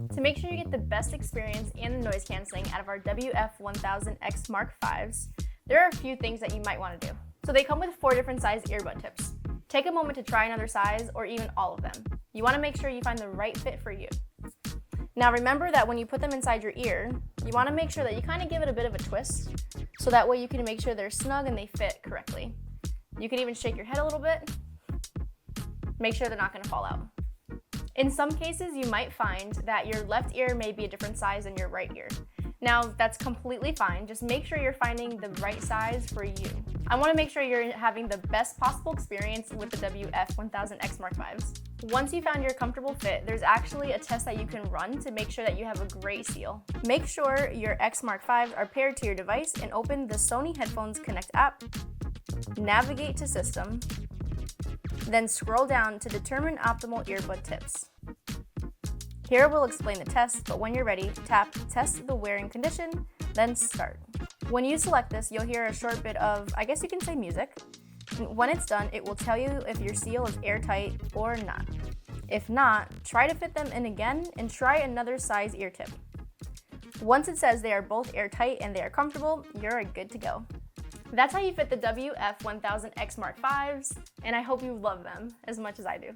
To make sure you get the best experience and the noise canceling out of our WF-1000X Mark Vs, there are a few things that you might want to do. So they come with 4 different size earbud tips. Take a moment to try another size or even all of them. You want to make sure you find the right fit for you. Now remember that when you put them inside your ear, you want to make sure that you kind of give it a bit of a twist, so that way you can make sure they're snug and they fit correctly. You can even shake your head a little bit. Make sure they're not going to fall out. In some cases, you might find that your left ear may be a different size than your right ear. Now, that's completely fine. Just make sure you're finding the right size for you. I want to make sure you're having the best possible experience with the WF-1000X Mark Vs. Once you found your comfortable fit, there's actually a test that you can run to make sure that you have a great seal. Make sure your X Mark Vs are paired to your device and open the Sony Headphones Connect app. Navigate to System. Then scroll down to determine optimal earbud tips. Here we'll explain the test, but when you're ready, tap Test the Wearing Condition, then Start. When you select this, you'll hear a short bit of, I guess you can say, music. When it's done, it will tell you if your seal is airtight or not. If not, try to fit them in again and try another size ear tip. Once it says they are both airtight and they are comfortable, you're good to go. That's how you fit the WF-1000X Mark Vs, and I hope you love them as much as I do.